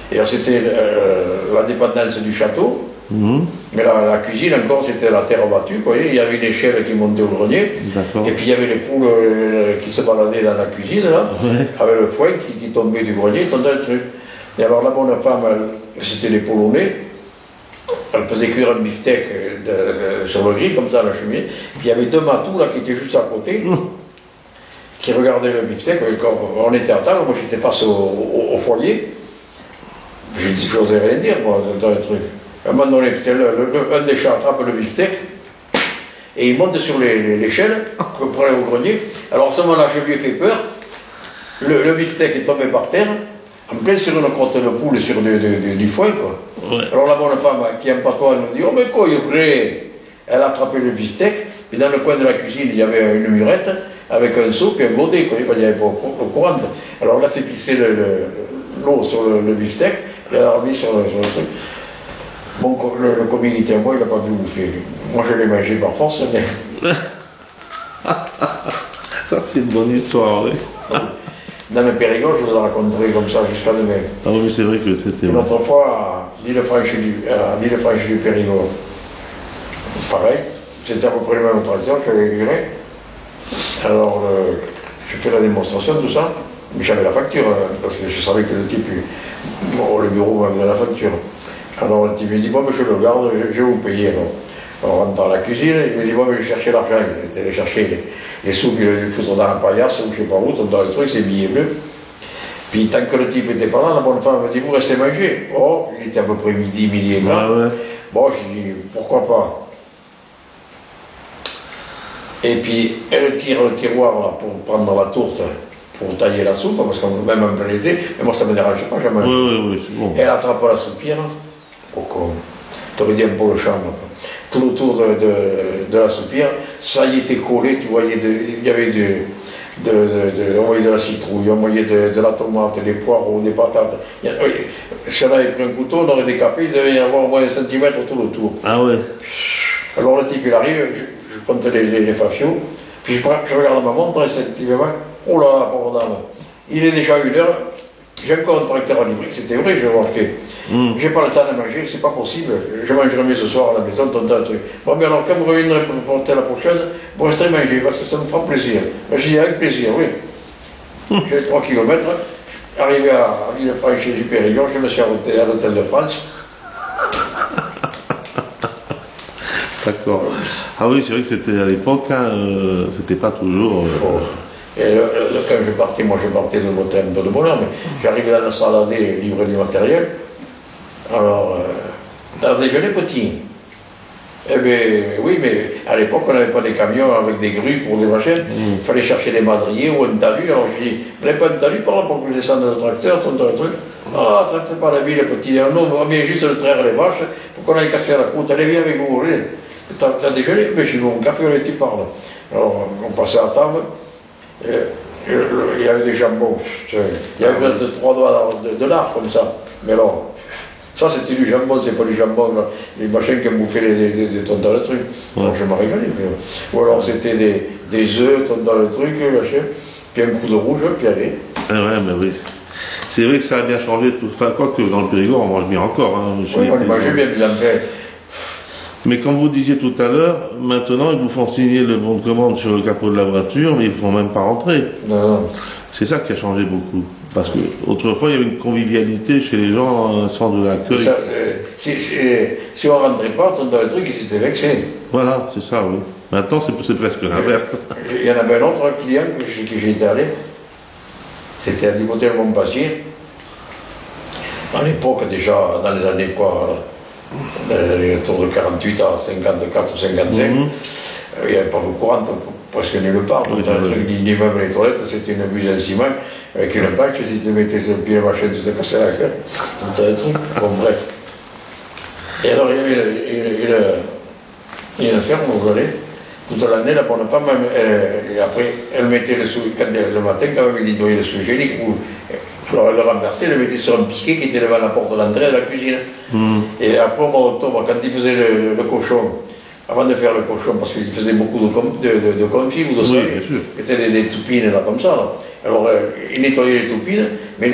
Speaker 1: Et alors c'était la dépendance du château. Mais la cuisine encore, c'était la terre battue. Vous voyez, il y avait une échelle qui montait au grenier. Et puis il y avait les poules qui se baladaient dans la cuisine, là, avec le foin qui tombait du grenier, il tombait un truc. Et alors la bonne femme, c'était les Polonais. Elle faisait cuire un beefsteak sur le grill, comme ça, à la cheminée. Puis il y avait deux matous là qui étaient juste à côté, qui regardaient le beefsteak. On était à table, moi j'étais face au foyer. Je n'osais rien dire, moi, dans le truc. À un moment donné, un des chats attrape le beefsteak et il monte sur l'échelle qu'on prenait au grenier. Alors à ce moment-là, je lui ai fait peur. Le beefsteak est tombé par terre. En plein sur une crotte de poule sur du foin, quoi. Ouais. Alors la bonne femme qui aime pas toi, elle nous dit, oh mais quoi, elle a attrapé le beefsteak, et dans le coin de la cuisine, il y avait une murette, avec un seau, puis un godet, quoi. Il n'y avait pas l'eau courante. Alors elle a fait pisser l'eau sur le beefsteak, et elle a remis sur le truc. Bon, le commis était à moi, il n'a pas pu bouffer. Moi, je l'ai mangé par force, mais...
Speaker 2: Ça, c'est une bonne histoire, oui.
Speaker 1: Dans le Périgord, je vous en raconterai comme ça jusqu'à demain.
Speaker 2: Ah oui, c'est vrai que c'était...
Speaker 1: Une autre fois, à l'île-Franche du Périgord, pareil, c'était à peu près le même tracteur que j'avais livré. Alors, je fais la démonstration, tout ça, mais j'avais la facture, parce que je savais que le type, le bureau m'avait la facture. Alors, le type me dit, bon, mais je le garde, je vais vous payer. Alors, on rentre dans la cuisine, il me dit, bon, mais je cherchais l'argent, il était allé chercher les sous qu'il faisait dans la paillasse, ou je ne sais pas où, dans le truc, c'est billets bleus. Puis tant que le type n'était pas là, la bonne femme me dit, vous restez manger. Oh, il était à peu près midi et quart.
Speaker 2: Ah ouais.
Speaker 1: Bon, je dis, pourquoi pas. Et puis, elle tire le tiroir là, pour prendre la tourte, pour tailler la soupe, parce qu'on même un peu l'été, mais moi ça ne me dérange pas, jamais.
Speaker 2: Oui, c'est bon.
Speaker 1: Elle attrape la soupière, t'aurais dit un peu le chambre. Tout autour de la soupière, ça y était collé, tu voyais, il y avait on voyait de la citrouille, on voyait de la tomate, des poireaux, des patates. Si on avait pris un couteau, on aurait décapé, il devait y avoir au moins 1 centimètre tout autour.
Speaker 2: Ah ouais.
Speaker 1: Alors le type il arrive, je compte les fafios, puis je regarde ma montre, effectivement, oh là là, pauvre dame, il est déjà 1h, j'ai encore un tracteur à livrer, c'était vrai, j'ai remarqué. J'ai pas le temps de manger, c'est pas possible, je mangerai mieux ce soir à la maison, tonton, truc. Bon, mais alors quand vous reviendrez pour porter la prochaine, vous resterez manger, parce que ça me fera plaisir. Je dis avec plaisir, oui. J'ai 3 km, arrivé à Villefranche du Périgord, je me suis arrêté à l'hôtel de France.
Speaker 2: D'accord. Ah oui, c'est vrai que c'était à l'époque, hein, c'était pas toujours...
Speaker 1: Et quand je partais, moi je partais de monter un peu de bonheur, mais j'arrivais dans la salle à livrer du matériel. Alors, dans le déjeuner petit. Eh bien, oui, mais à l'époque, on n'avait pas des camions avec des grues pour des machines. Il fallait chercher des madriers ou un talus. Alors je dis, vous n'avez pas un talus par là pour que je descende le tracteur, tout le truc. Ah, ça ne fait pas la vie, le petit. Non, on vient juste le traire les vaches pour qu'on aille casser la croûte. Allez, viens avec vous. T'as déjeuné? Mais je suis bon, café, tu parles. Alors, on passait à table. Il y avait des jambons, il y avait presque 3 doigts de lard comme ça. Mais alors, ça c'était du jambon, c'est pas du jambon, là. Les machines qui ont bouffé des tonnes dans le truc. Alors je m'en régalais. Ou alors c'était des œufs, tonnes dans le truc, machin, puis un coup de rouge, puis allez.
Speaker 2: Ah ouais, mais oui. C'est vrai que ça a bien changé, enfin, quoi que dans le Périgord, on mange bien encore. Hein,
Speaker 1: oui, on mangeait bien fait.
Speaker 2: Mais comme vous disiez tout à l'heure, maintenant ils vous font signer le bon de commande sur le capot de la voiture, mais ils ne font même pas rentrer.
Speaker 1: Non.
Speaker 2: C'est ça qui a changé beaucoup. Parce qu'autrefois, il y avait une convivialité chez les gens, un centre de l'accueil.
Speaker 1: Si on ne rentrait pas, dans le truc, ils étaient vexés.
Speaker 2: Voilà, c'est ça, oui. Maintenant, c'est presque l'inverse.
Speaker 1: Il y en avait un autre client que j'ai été allé. C'était à l'hôtel Montpassier. À l'époque, déjà, dans les années quoi, autour de 48 à 54 ou 55, il n'y avait pas de courant presque nulle part.
Speaker 2: Oui,
Speaker 1: ni même les toilettes, c'était une buse en ciment avec une pâche, si tu mettais sur le pied, machin, tu te cassais la gueule. C'était un truc. Bon, bref. Et alors, il y avait une ferme où j'allais. Toute l'année, la bonne femme, et après, elle mettait le matin, quand même, il nettoyait le sous hygiénique, alors elle le renversait, elle le mettait sur un piquet qui était devant la porte d'entrée de la cuisine. Et après, au mois d'octobre, quand il faisait le cochon, avant de faire le cochon, parce qu'il faisait beaucoup de confits ou de ça, c'était des toupines là, comme ça. Là. Alors, il nettoyait les toupines, mais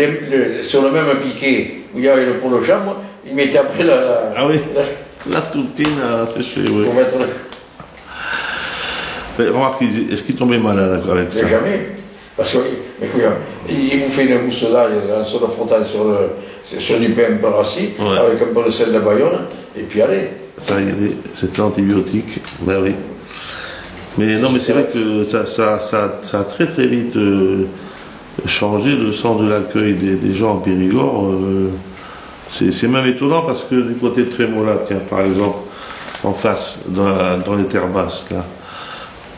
Speaker 1: sur le même piquet où il y avait le pot de chambre, il mettait après
Speaker 2: la toupine à sécher, oui.
Speaker 1: Pour mettre
Speaker 2: remarque, est-ce qu'il tombait malade avec ça?
Speaker 1: Jamais. Parce qu'il vous fait une mousse là, en se frottant sur du pain un peu rassis, avec un peu de sel de Bayonne, et puis allez.
Speaker 2: Ça y est, c'était antibiotique, ben oui. Mais non, mais c'est vrai que ça a très très vite changé le centre de l'accueil des gens en Périgord. C'est même étonnant parce que du côté de Trémola, tiens, par exemple, en face, dans les terres basses, là,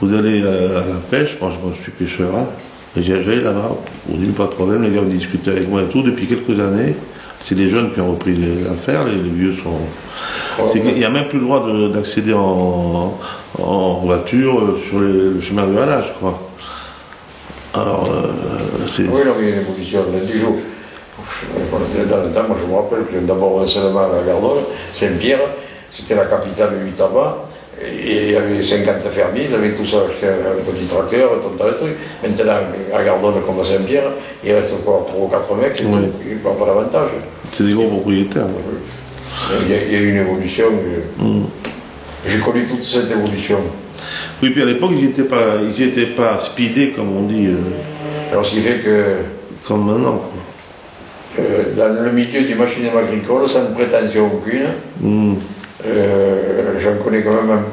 Speaker 2: vous allez à la pêche, moi je suis pêcheur, hein, et j'allais là-bas, on dit pas de problème, les gars me discutaient avec moi et tout, depuis quelques années, c'est les jeunes qui ont repris l'affaire, les vieux sont... Il n'y a même plus le droit d'accéder en voiture sur le chemin de halage, je crois. Alors,
Speaker 1: c'est... Oui, non, mais il y a une évolution, du jour. Dans le temps, moi je me rappelle que d'abord un seulement à la Gardone, Saint-Pierre, c'était la capitale du tabac. Et il y avait 50 fermiers, ils avaient tous acheté un petit tracteur, tout le truc. Maintenant, à Gardone comme à Saint-Pierre, il reste encore 3 ou 4 mecs, c'est pas davantage.
Speaker 2: C'est des gros propriétaires.
Speaker 1: Il y a eu une évolution. J'ai connu toute cette évolution.
Speaker 2: Oui, puis à l'époque, ils n'étaient pas speedés, comme on dit.
Speaker 1: Alors, ce qui fait que.
Speaker 2: Comme maintenant.
Speaker 1: Dans le milieu du machinisme agricole, sans prétention aucune. J'en connais quand même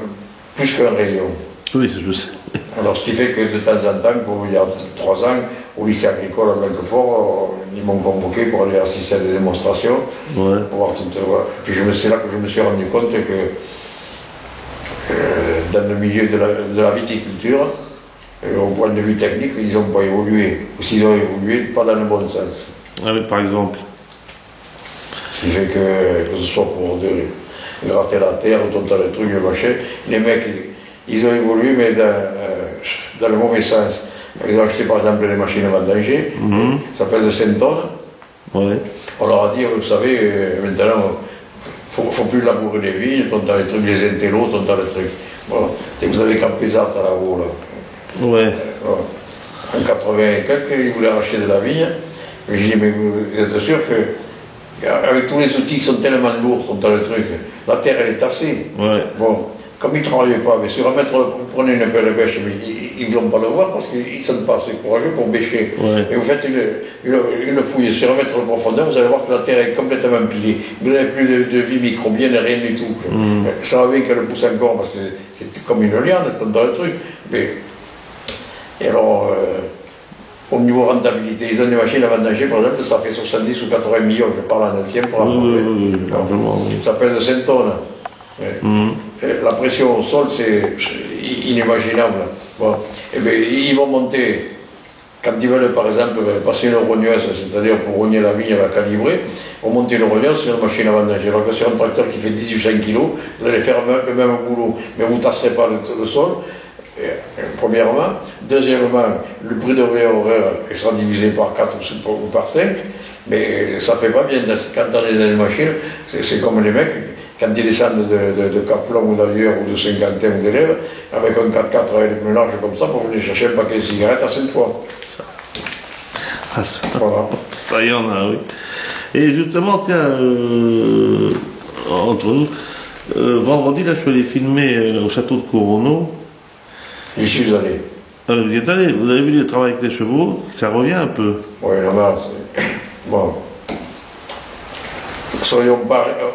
Speaker 1: plus qu'un rayon.
Speaker 2: Oui, je sais.
Speaker 1: Alors, ce qui fait que de temps en temps, il y a 3 ans, au lycée agricole à Blanquefort, ils m'ont convoqué pour aller assister à des démonstrations.
Speaker 2: Ouais.
Speaker 1: Pour voir tout. Et puis c'est là que je me suis rendu compte que dans le milieu de la viticulture, au point de vue technique, ils n'ont pas évolué. Ou s'ils ont évolué, pas dans le bon sens.
Speaker 2: Ah oui, par exemple.
Speaker 1: Ce qui fait que ce soit pour gratter la terre, tout le truc, le machin, les mecs, ils ont évolué, mais dans le mauvais sens. Ils ont acheté par exemple les machines à vendanger, ça pèse 5 tonnes.
Speaker 2: Ouais.
Speaker 1: On leur a dit, vous savez, maintenant, il ne faut plus labourer les vignes, les trucs, les intellos, les trucs. Voilà. Et vous avez campé ça à la haut, là.
Speaker 2: Ouais.
Speaker 1: En 80 et quelques, ils voulaient racheter de la vigne. Et j'ai dit, mais vous êtes sûr que, avec tous les outils qui sont tellement lourds, le truc, la terre elle est tassée.
Speaker 2: Ouais.
Speaker 1: Bon, comme ils ne travaillaient pas, mais sur un mètre, vous prenez une pelle de bêche, mais ils ne vont pas le voir parce qu'ils ne sont pas assez courageux pour bêcher.
Speaker 2: Ouais.
Speaker 1: Et vous faites une fouille sur un mètre de profondeur, vous allez voir que la terre est complètement pilée. Vous n'avez plus de vie microbienne, rien du tout. Ça va bien qu'elle pousse encore parce que c'est comme une liane, c'est dans le truc. Mais, et alors, au niveau rentabilité, ils ont des machines à vendanger, par exemple, ça fait 70 ou 80 millions, je parle en ancien pour
Speaker 2: oui,
Speaker 1: ça pèse 5 tonnes. La pression au sol, c'est inimaginable. Bon. Et bien, ils vont monter, quand ils veulent par exemple passer une rogneuse, c'est-à-dire pour rogner la vigne à la calibrer, vont monter une rogneuse sur une machine à vendanger. Alors que sur un tracteur qui fait 1800 kg, vous allez faire le même boulot, mais vous ne tasserez pas le sol. Premièrement. Deuxièmement, le prix de horaire sera divisé par 4 ou par 5, mais ça ne fait pas bien. Quand on est dans les machines, c'est comme les mecs, quand ils descendent de Caplon ou d'ailleurs, ou de Saint-Quentin ou d'élèves, avec un 4x4 avec le mélange comme ça, pour venir chercher un paquet de cigarettes à 5 fois.
Speaker 2: Voilà. Ça y en a, oui. Et justement, tiens, entre nous, vendredi, là, je suis allé filmer au château de Coronneau.
Speaker 1: J'y suis allé.
Speaker 2: Vous y êtes allé, vous avez vu le travail avec les chevaux, ça revient un peu.
Speaker 1: Oui, non, Bon.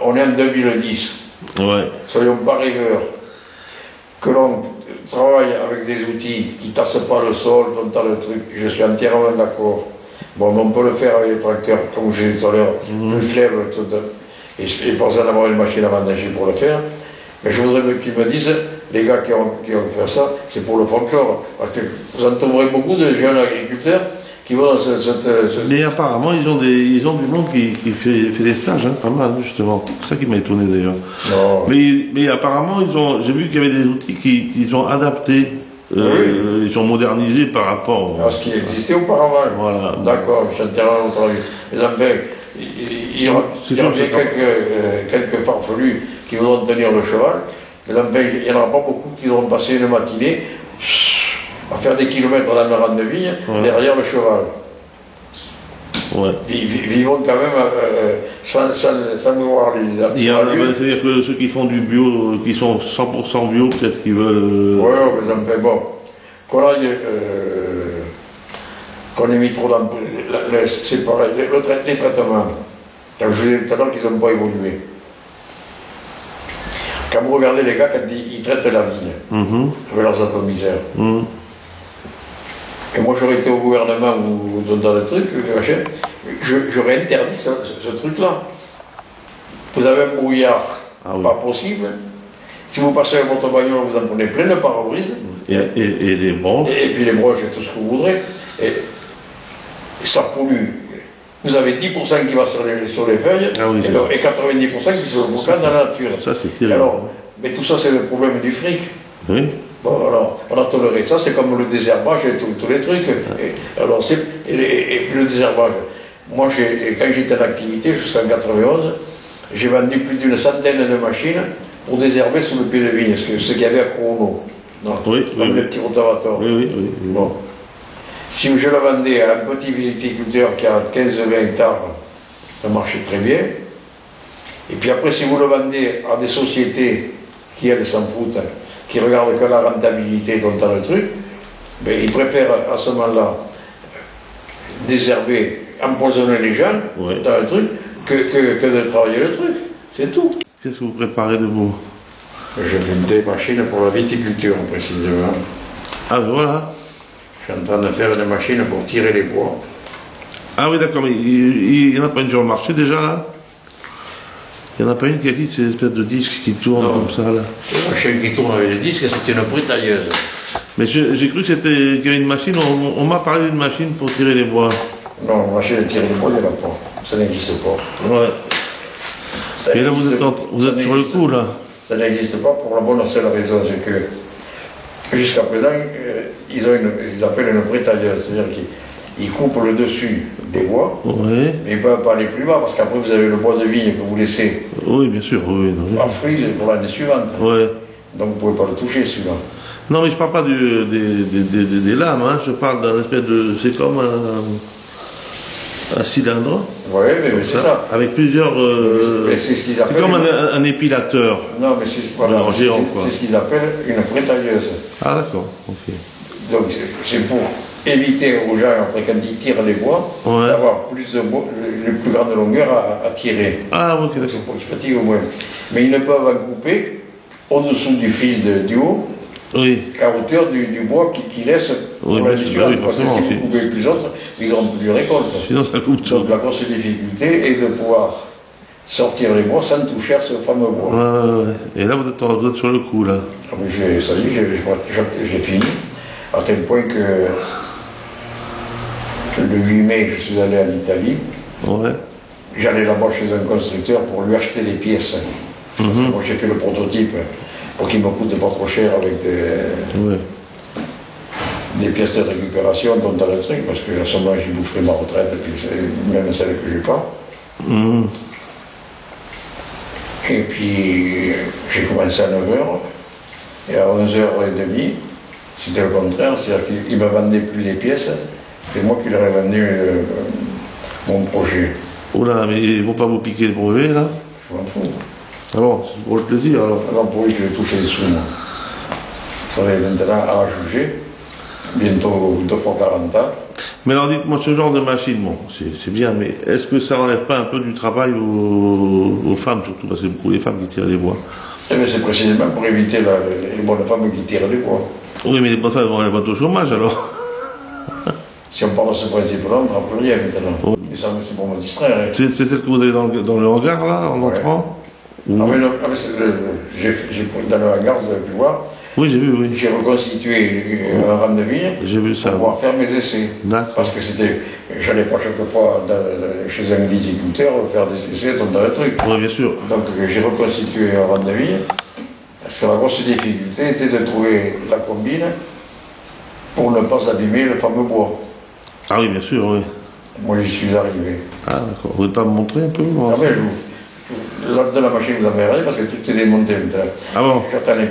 Speaker 1: On est en 2010.
Speaker 2: Ouais.
Speaker 1: Soyons pas rêveurs. Que l'on travaille avec des outils qui ne tassent pas le sol, dont le truc, je suis entièrement d'accord. Bon, on peut le faire avec les tracteurs, comme j'ai dit tout à l'heure, plus faibles, et pas besoin d'avoir une machine à vendanger pour le faire. Mais je voudrais qu'ils me disent, les gars qui ont fait ça, c'est pour le folklore. Parce que vous entendrez beaucoup de jeunes agriculteurs qui vont dans cette...
Speaker 2: Mais apparemment, ils ont du monde qui fait des stages, pas mal, justement. C'est ça qui m'a étonné d'ailleurs. Mais apparemment, j'ai vu qu'il y avait des outils qu'ils ont adaptés, ils sont modernisés par rapport
Speaker 1: à ce qui existait auparavant.
Speaker 2: Voilà.
Speaker 1: D'accord, je suis entièrement entendu. Mais en fait, il y a quelques farfelus qui voudront tenir le cheval, mais en fait, il n'y en aura pas beaucoup qui vont passer une matinée à faire des kilomètres dans le rang de vigne derrière le cheval.
Speaker 2: Ouais.
Speaker 1: Vivons quand même sans vouloir les
Speaker 2: c'est-à-dire que ceux qui font du bio, qui sont 100% bio, peut-être qu'ils veulent...
Speaker 1: Oui, mais ça me fait bon. Qu'on ait mis trop dans... C'est pareil, les traitements. Comme je vous disais tout à l'heure qu'ils n'ont pas évolué. Quand vous regardez les gars, quand ils traitent la vigne, avec leurs atomiseurs, et moi j'aurais été au gouvernement ou dans le truc, j'aurais interdit ce truc-là. Vous avez un brouillard, pas possible. Si vous passez avec votre bagnole, vous en prenez plein de pare-brise.
Speaker 2: Et les broches.
Speaker 1: Et puis les broches et tout ce que vous voudrez. Et ça pollue. Vous avez 10% qui va sur les feuilles et 90% qui se retrouvent dans la nature.
Speaker 2: Ça, c'est terrible.
Speaker 1: Mais tout ça, c'est le problème du fric.
Speaker 2: Oui.
Speaker 1: Bon, alors, on a toléré ça, c'est comme le désherbage et tous les trucs. Et le désherbage. Moi, quand j'étais en activité, jusqu'en 91, j'ai vendu plus d'une centaine de machines pour désherber sous le pied de vigne, ce qu'il y avait à Cournot. Comme les petits rotavateurs.
Speaker 2: Oui.
Speaker 1: Bon. Si je le vendais à un petit viticulteur qui a 15-20 hectares, ça marchait très bien. Et puis après, si vous le vendez à des sociétés qui, elles, s'en foutent, qui regardent que la rentabilité dont le truc, ben, ils préfèrent à ce moment-là désherber, empoisonner les gens dans le truc, que de travailler le truc. C'est tout.
Speaker 2: Qu'est-ce que vous préparez de vous?
Speaker 1: Je fais des machines pour la viticulture, précisément.
Speaker 2: Ah, ben voilà.
Speaker 1: Je suis en train de faire des machines pour tirer les bois.
Speaker 2: Ah oui, d'accord, mais il n'y en a pas une sur le marché déjà, là? Il n'y en a pas une qui a dit ces espèces de disques qui tournent comme ça, là?
Speaker 1: La machine qui tourne avec les disques, c'est une brutailleuse.
Speaker 2: Mais j'ai cru qu'il y avait une machine, on m'a parlé d'une machine pour tirer les bois.
Speaker 1: Non, la machine de tirer les bois, il n'y en a pas. Ça n'existe pas.
Speaker 2: Ouais. Et là, vous êtes sur le coup, là?
Speaker 1: Ça n'existe pas pour la bonne et seule raison, c'est que jusqu'à présent, ils appellent une brutailleuse, c'est-à-dire qu'ils coupent le dessus des bois, mais ils ne peuvent pas aller plus bas, parce qu'après vous avez le bois de vigne que vous laissez
Speaker 2: bien sûr,
Speaker 1: en fruit pour l'année suivante. Donc vous ne pouvez pas le toucher, celui-là.
Speaker 2: Non, mais je ne parle pas des lames, hein. Je parle d'un espèce de... C'est comme un cylindre.
Speaker 1: Oui, mais c'est ça.
Speaker 2: Avec plusieurs... c'est comme un épilateur.
Speaker 1: Non, mais c'est ce qu'ils appellent une brutailleuse.
Speaker 2: Ah, d'accord, ok.
Speaker 1: Donc c'est pour éviter aux gens, après quand ils tirent les bois, d'avoir plus de bois, une plus grande longueur à tirer.
Speaker 2: Ah, ok, d'accord.
Speaker 1: C'est pour qu'ils fatiguent au moins. Mais ils ne peuvent en couper au-dessous du fil du haut, qu'à hauteur du bois qui laisse pour la suivante. Parce que si vous coupez plus autres, ils n'auront plus de récolte.
Speaker 2: Sinon, ça coûte tout.
Speaker 1: Donc la grosse difficulté est de pouvoir sortir les bois sans toucher à ce fameux bois.
Speaker 2: Et là, vous êtes sur le coup, là.
Speaker 1: Ah, mais ça y est, j'ai fini. À tel point que le 8 mai, je suis allé en Italie. J'allais là-bas chez un constructeur pour lui acheter des pièces. Parce que moi, j'ai fait le prototype pour qu'il me coûte pas trop cher avec des pièces de récupération dont dans le truc, parce que à ce moment-là, j'ai bouffé ma retraite, et puis même celle que j'ai pas. Et puis, j'ai commencé à 9h, et à 11h30, c'était le contraire, c'est-à-dire qu'ils ne me vendaient plus les pièces, c'est moi qui leur ai vendu mon projet.
Speaker 2: Oula, mais ils ne vont pas vous piquer le brevet, là?
Speaker 1: Je m'en fous.
Speaker 2: Ah bon, c'est pour le plaisir, alors?
Speaker 1: Non, pour eux, je vais toucher les sous, moi. Ça va être maintenant à juger, bientôt 2 fois 40 ans.
Speaker 2: Mais alors dites-moi, ce genre de machine, bon, c'est bien, mais est-ce que ça n'enlève pas un peu du travail aux femmes, surtout parce que c'est beaucoup les femmes qui tirent les bois?
Speaker 1: Eh bien, c'est précisément pour éviter les bonnes femmes qui tirent les bois.
Speaker 2: Oui, mais les bonnes femmes elles vont au chômage alors.
Speaker 1: Si on parle de ce principe-là, on ne fera plus rien maintenant. Oh. Mais ça, c'est pour me distraire. Hein.
Speaker 2: C'est tel que vous allez dans le hangar, là, en entrant?
Speaker 1: Ou... Ah, mais non, dans le hangar, vous avez pu voir.
Speaker 2: Oui, j'ai vu, oui.
Speaker 1: J'ai reconstitué un rang de vigne pour pouvoir faire mes essais. Parce que j'allais pas chaque fois chez un viticulteur faire des essais dans le truc.
Speaker 2: Oui, bien sûr.
Speaker 1: Donc j'ai reconstitué un rang de vigne. Parce que la grosse difficulté était de trouver la combine pour ne pas abîmer le fameux bois.
Speaker 2: Ah oui, bien sûr, oui.
Speaker 1: Moi, j'y suis arrivé.
Speaker 2: Ah, d'accord. Vous pouvez pas me montrer un peu?
Speaker 1: Ah ben, de la machine, vous n'avez rien parce que tout est démonté maintenant.
Speaker 2: Ah bon?
Speaker 1: Certaines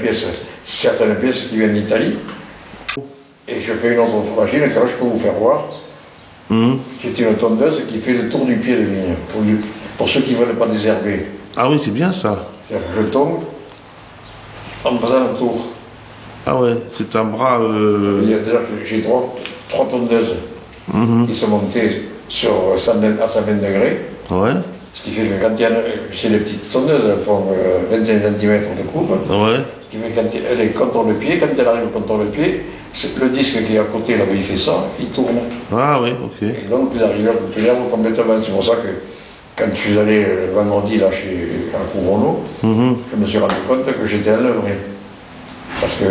Speaker 1: pièces qui viennent d'Italie. Et je fais une autre machine que là, je peux vous faire voir. C'est une tondeuse qui fait le tour du pied de vigne, pour ceux qui ne veulent pas désherber.
Speaker 2: Ah oui, c'est bien ça.
Speaker 1: C'est-à-dire que je tombe en faisant le tour.
Speaker 2: Ah ouais, c'est un bras...
Speaker 1: C'est-à-dire que j'ai trois tondeuses qui sont montées à 120 degrés.
Speaker 2: Ouais.
Speaker 1: Ce qui fait que quand il y a... C'est les petites tondeuses, elles font 25 cm de coupe.
Speaker 2: Ouais.
Speaker 1: Ce qui fait que quand elle est contre le pied, quand elle arrive contre le pied, le disque qui est à côté, là où il fait ça, il tourne.
Speaker 2: Ah oui, ok.
Speaker 1: Et donc vous arrivez à couper l'herbe complètement. C'est pour ça que quand je suis allé vendredi là à Couronneau, je me suis rendu compte que j'étais à l'œuvre. Parce que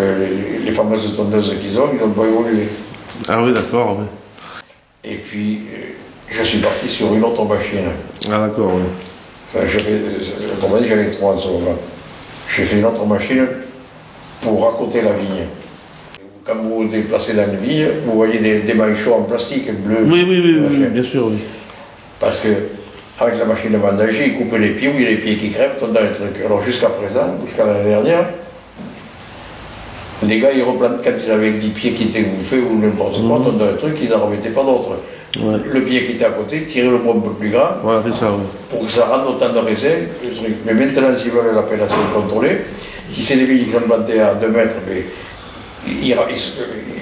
Speaker 1: les fameuses tondeuses qu'ils ont, ils n'ont pas évolué.
Speaker 2: Ah oui, d'accord, oui.
Speaker 1: Et puis, je suis parti sur une autre machine.
Speaker 2: Ah d'accord, oui.
Speaker 1: Autrement dit, j'avais 3 en ce moment. J'ai fait une autre machine pour raccoter la vigne. Quand vous vous déplacez dans une vigne, vous voyez des manchots en plastique bleu.
Speaker 2: Oui, bien sûr, oui. Parce
Speaker 1: que, avec la machine de vendanger, ils coupent les pieds, ou il y a les pieds qui crèvent, dans les trucs. Alors jusqu'à présent, jusqu'à l'année dernière, les gars, ils replantent quand ils avaient 10 pieds qui étaient bouffés ou n'importe quoi, dans un truc, ils n'en remettaient pas d'autres. Ouais. Le pied qui était à côté, tirer le bois un peu plus grand,
Speaker 2: voilà, c'est ça, oui.
Speaker 1: Pour que ça rende autant de raisin que le truc. Mais maintenant, s'ils veulent l'appellation contrôlée, si c'est des vignes qui sont plantées à 2 mètres, mais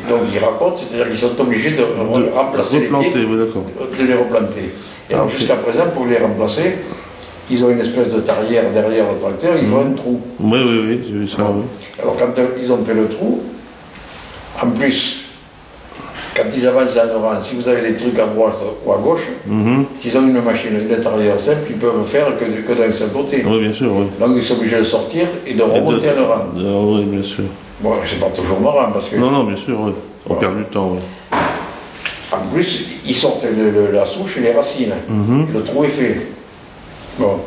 Speaker 1: donc ils racontent, c'est-à-dire qu'ils sont obligés de remplacer les pieds, de les replanter. Et donc jusqu'à présent, pour les remplacer, ils ont une espèce de tarière derrière le tracteur, ils font un trou.
Speaker 2: Oui, j'ai vu ça, oui.
Speaker 1: Alors quand ils ont fait le trou, en plus, quand ils avancent en rang, si vous avez des trucs à droite ou à gauche, s'ils ont une machine, une tarière simple, ils peuvent faire que d'un seul côté.
Speaker 2: Oui, bien sûr, oui.
Speaker 1: Donc ils sont obligés de sortir et de remonter en rang.
Speaker 2: Oui, bien sûr.
Speaker 1: Bon, c'est pas toujours marrant parce que...
Speaker 2: Non, bien sûr, oui. On perd du temps, oui.
Speaker 1: En plus, ils sortent la souche et les racines. Le trou est fait. Bon.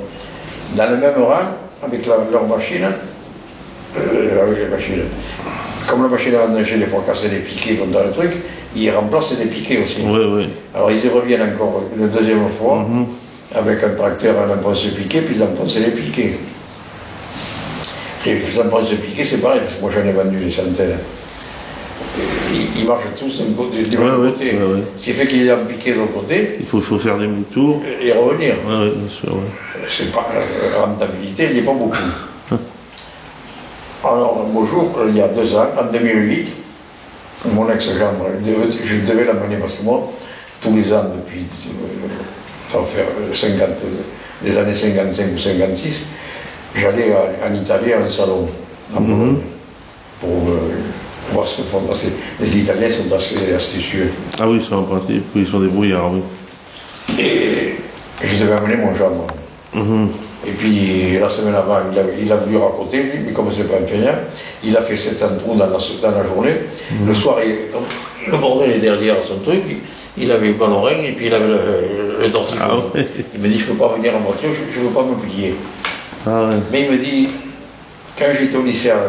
Speaker 1: Dans le même rang, avec leur machine, comme la machine à vendanger, des fois casser les piquets comme dans le truc, ils remplacent les piquets aussi.
Speaker 2: Oui.
Speaker 1: Alors ils y reviennent encore une deuxième fois, avec un tracteur, un enfonce piqué, puis ils enfoncent les piquets. Et les enfonces piqués, c'est pareil, parce que moi j'en ai vendu des centaines. Ils marchent tous du même côté. Ce qui fait qu'il y a un piqué de l'autre côté.
Speaker 2: Il faut faire des demi-tours.
Speaker 1: Et revenir.
Speaker 2: Oui, bien sûr.
Speaker 1: C'est pas, la rentabilité, il n'y a pas beaucoup. Alors, un beau jour, il y a 2 ans, en 2008, mon ex-gendre, je devais l'amener parce que moi, tous les ans, depuis, ça va faire les années 55 ou 56, j'allais en Italie à un salon, à Bologne, pour voir ce que font, parce que les Italiens sont assez astucieux.
Speaker 2: Ah oui, en principe, ils sont débrouillards, oui.
Speaker 1: Et je devais amener mon gendre. Et puis la semaine avant, il a voulu raconter, lui, mais comme c'est pas un feignant, il a fait 700 trous dans la journée. Le soir, le bordel est derrière son truc, il avait le ballon et puis il avait le torse. Il me dit, je ne peux pas venir en voiture, je ne veux pas me plier. Mais il me dit, quand j'étais au lycée à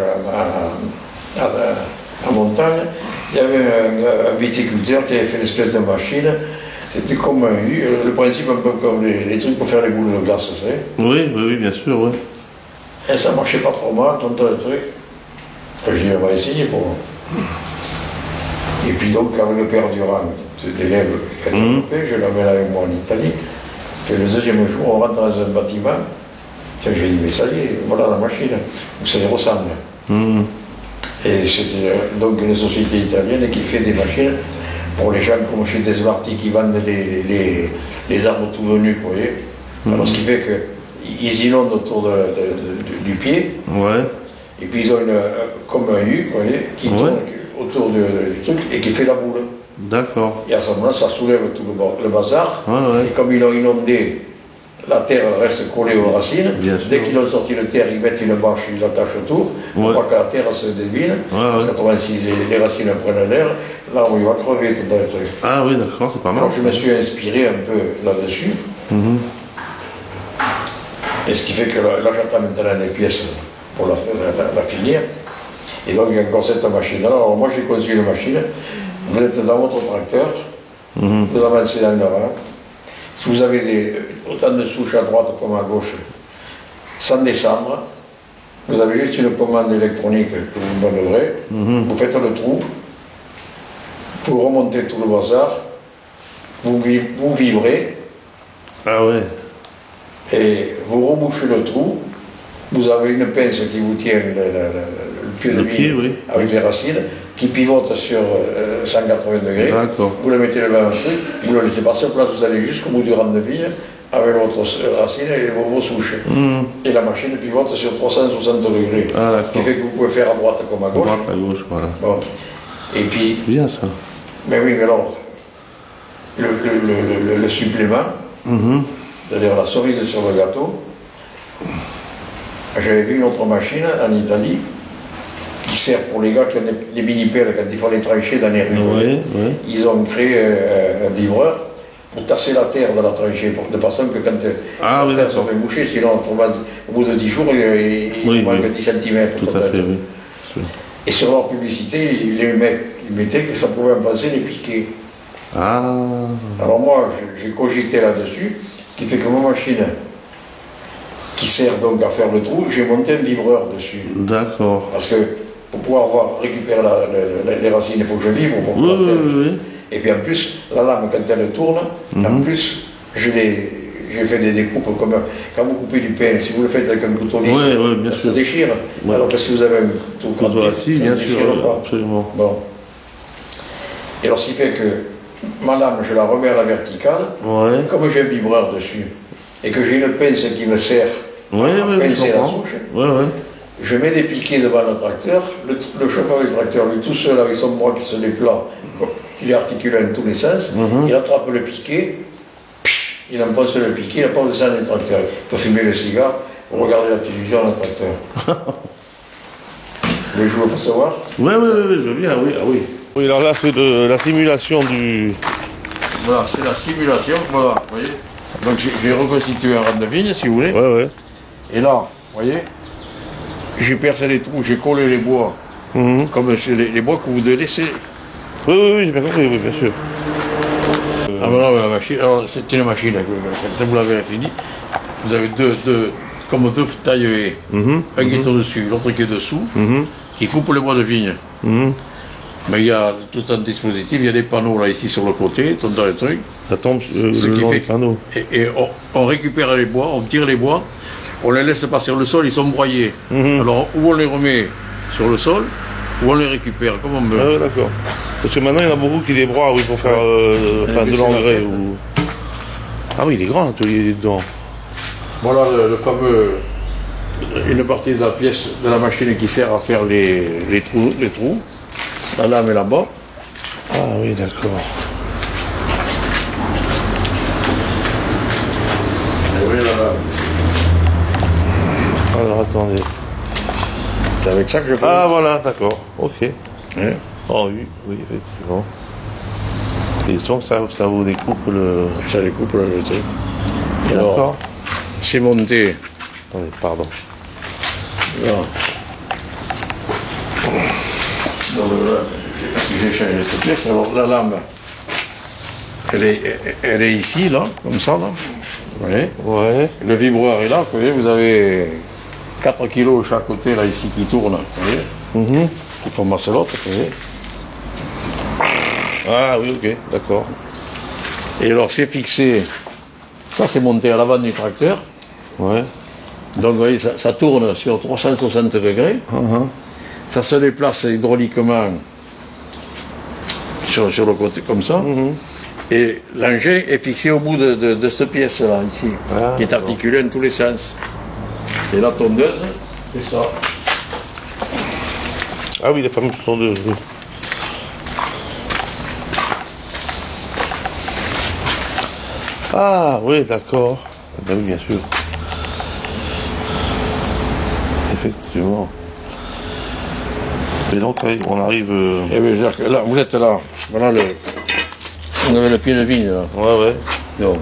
Speaker 1: Montagne, il y avait un viticulteur qui avait fait une espèce de machine. C'était comme le principe un peu comme les trucs pour faire les boules de glace, vous savez.
Speaker 2: Oui, bien sûr, oui.
Speaker 1: Et ça marchait pas trop mal, tout le truc. J'ai dit, on va essayer pour moi. Et puis donc, avec le père Durand, d'élève qu'elle a développé, je l'amène avec moi en Italie. Et le deuxième jour, on rentre dans un bâtiment. Tiens, j'ai dit, mais ça y est, voilà la machine. Ça y ressemble. Et c'était donc une société italienne qui fait des machines pour les gens comme chez Desmarty qui vendent les arbres tout venus, vous voyez. Alors ce qui fait qu'ils inondent autour du pied.
Speaker 2: Ouais.
Speaker 1: Et puis ils ont comme un U, vous voyez, qui tourne autour du truc et qui fait la boule.
Speaker 2: D'accord.
Speaker 1: Et à ce moment-là, ça soulève tout le bazar.
Speaker 2: Ouais.
Speaker 1: Et comme ils l'ont inondé, la terre reste collée aux racines. Dès qu'ils ont sorti de terre, ils mettent une bâche, ils l'attachent autour. On voit que la terre se débine. Parce qu'autrement, si les racines prennent l'air, l'arbre il va crever tout dans le truc.
Speaker 2: Ah oui, d'accord, c'est pas mal.
Speaker 1: Donc je me suis inspiré un peu là-dessus. Et ce qui fait que là, j'attends maintenant les pièces pour la finir. Et donc, il y a encore cette machine-là. Alors, moi, j'ai conçu une machine. Vous êtes dans votre tracteur, vous avancez dans le rang. Si vous avez autant de souches à droite comme à gauche, sans descendre, vous avez juste une commande électronique que vous donnerez. Vous faites le trou, vous remontez tout le bazar, vous vibrez.
Speaker 2: Ah ouais.
Speaker 1: Et vous rebouchez le trou. Vous avez une pince qui vous tient le pied de vigne avec les racines, qui pivote sur 180 degrés. Vous le mettez devant un truc, vous le laissez passer, place vous allez jusqu'au bout du rang de vigne avec votre racine et vos souches. Et la machine pivote sur 360 degrés. Ce qui fait que vous pouvez faire à droite comme à gauche.
Speaker 2: À gauche, voilà.
Speaker 1: Bon. Et puis.
Speaker 2: Bien ça.
Speaker 1: Mais oui, mais alors, le supplément, c'est-à-dire la cerise sur le gâteau. J'avais vu une autre machine en Italie qui sert pour les gars qui ont des mini-pelles quand ils font les tranchées dans les rues. Ils ont créé un vibreur pour tasser la terre de la tranchée, de façon que quand la terre se fait boucher, sinon au bout de 10 jours, il manque 10 cm.
Speaker 2: Tout à fait, oui.
Speaker 1: Et sur leur publicité, les mecs ils mettaient que ça pouvait en passer les piquets. Alors moi, j'ai cogité là-dessus, ce qui fait que ma machine, qui sert donc à faire le trou, j'ai monté un vibreur dessus.
Speaker 2: D'accord.
Speaker 1: Parce que pour pouvoir récupérer les racines, il faut que je vibre pour pouvoir Et puis en plus, la lame, quand elle tourne, en plus, j'ai fait des découpes comme quand vous coupez du pain, si vous le faites avec un couteau lisse, ça se déchire. Alors que si vous avez un couteau
Speaker 2: assis, bien sûr, absolument.
Speaker 1: Bon. Et alors ce qui fait que ma lame, je la remets à la verticale, comme j'ai un vibreur dessus, et que j'ai une pince qui me sert à pincer la souche, je mets des piquets devant le tracteur, le chauffeur du tracteur, lui tout seul avec son bras qui se déploie, il est articulé dans tous les sens, il attrape le piquet, il enfonce le piquet, il apporte ça dans le tracteur. Il faut fumer le cigare, regarder la télévision dans le tracteur. Vous voulez que je vous fasse voir?
Speaker 2: Oui, je veux bien, oui. Oui, alors là, c'est la simulation du...
Speaker 1: Voilà, c'est la simulation, voilà, vous voyez. Donc j'ai reconstitué un rang de vigne, si vous voulez. Et là, vous voyez, j'ai percé les trous, j'ai collé les bois, comme les bois que vous devez laisser.
Speaker 2: Oui, j'ai bien compris, oui, bien sûr.
Speaker 1: Alors la machine, c'est une machine, quand vous l'avez fini, vous avez deux tailleuls, un qui est au-dessus, l'autre qui est dessous, qui coupe les bois de vigne. Mais il y a tout un dispositif, il y a des panneaux là ici sur le côté, dans le truc.
Speaker 2: Ça tombe le long des panneaux.
Speaker 1: Et on récupère les bois, on tire les bois, on les laisse pas sur le sol, ils sont broyés. Alors où on les remet sur le sol, ou on les récupère, comme on veut.
Speaker 2: Ah oui, d'accord. Parce que maintenant il y en a beaucoup qui les broient pour faire de l'engrais. Ah oui, il est grand l'atelier dedans.
Speaker 1: Voilà le fameux, une partie de la pièce de la machine qui sert à faire les trous. La lame est là-bas.
Speaker 2: Ah oui, d'accord.
Speaker 1: Oui, la lame.
Speaker 2: Alors attendez.
Speaker 1: C'est avec ça que je fais.
Speaker 2: Ah voilà, d'accord. Ok. Oh oui, effectivement. Et donc ça vous découpe le...
Speaker 1: Ça découpe le truc.
Speaker 2: D'accord.
Speaker 1: C'est monté.
Speaker 2: Attendez, pardon.
Speaker 1: Là. J'ai changé cette pièce, alors la lame, elle est ici, là, comme ça, là. Vous voyez? Le vibreur est là, vous voyez, vous avez 4 kilos chaque côté, là, ici, qui tournent, vous voyez? Qui font masser l'autre, vous voyez?
Speaker 2: Ah oui, ok, d'accord.
Speaker 1: Et alors, c'est fixé, ça, c'est monté à l'avant du tracteur. Donc, vous voyez, ça tourne sur 360 degrés. Ça se déplace hydrauliquement sur le côté, comme ça. Et l'engin est fixé au bout de cette pièce-là, ici, qui est articulée dans tous les sens. Et la tondeuse, c'est ça.
Speaker 2: Ah oui, la fameuse tondeuse, oui. Ah oui, d'accord. Ah ben oui, bien sûr. Effectivement. Et donc, on arrive...
Speaker 1: Eh bien, c'est-à-dire que là, vous êtes là. Voilà on avait le pied de vigne, là.
Speaker 2: Ouais.
Speaker 1: Donc,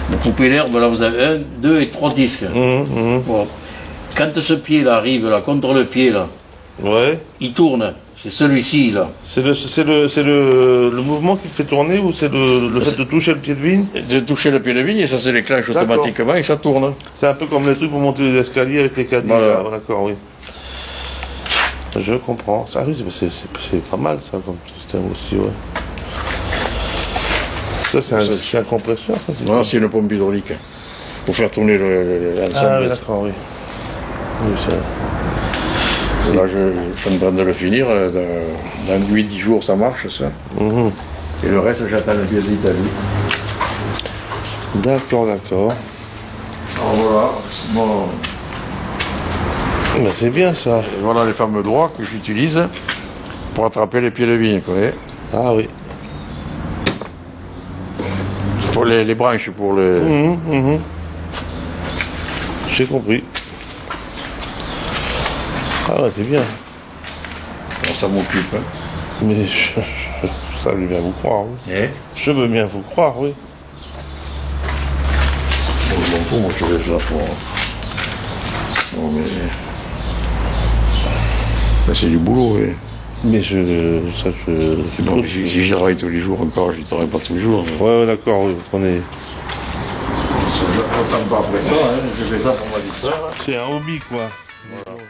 Speaker 1: vous coupez l'herbe, là, vous avez 1, 2 et 3 disques. Bon. Quand ce pied-là arrive, là, contre le pied, là, il tourne. C'est celui-ci, là.
Speaker 2: C'est le mouvement qui fait tourner ou c'est le fait de toucher le pied de vigne?
Speaker 1: De toucher le pied de vigne, et ça se déclenche automatiquement et ça tourne.
Speaker 2: C'est un peu comme les trucs pour monter les escaliers avec les caddies. Voilà. D'accord, oui. Je comprends. Ça, oui, c'est pas mal, ça, comme système aussi, ouais. Ça, c'est un compresseur.
Speaker 1: Non, c'est une pompe hydraulique. Pour faire tourner l'ensemble.
Speaker 2: Ah oui, d'accord, oui. Oui, ça...
Speaker 1: Là, je suis en train de le finir. Dans 8-10 jours, ça marche, ça. Et le reste, j'attends le pièce d'Italie.
Speaker 2: D'accord.
Speaker 1: Alors voilà. Bon.
Speaker 2: Ben, c'est bien, ça.
Speaker 1: Et voilà les fameux droits que j'utilise pour attraper les pieds de vigne, vous voyez.
Speaker 2: Ah oui.
Speaker 1: Pour les branches, pour les...
Speaker 2: J'ai compris. Ah ouais, c'est bien.
Speaker 1: Bon, ça m'occupe. Hein.
Speaker 2: Mais ça veut bien vous croire, oui. Je veux bien vous croire, oui.
Speaker 1: Bon, je m'en fous, moi je fais ça pour... Bon, mais c'est du boulot, oui.
Speaker 2: Mais
Speaker 1: bon, si je travaille tous les jours encore, je ne travaille pas toujours. Mais...
Speaker 2: Ouais, d'accord, oui, on est...
Speaker 1: Je ne pas après ça, hein. Je fais ça pour ma distraire.
Speaker 2: C'est un hobby, quoi.
Speaker 1: Voilà.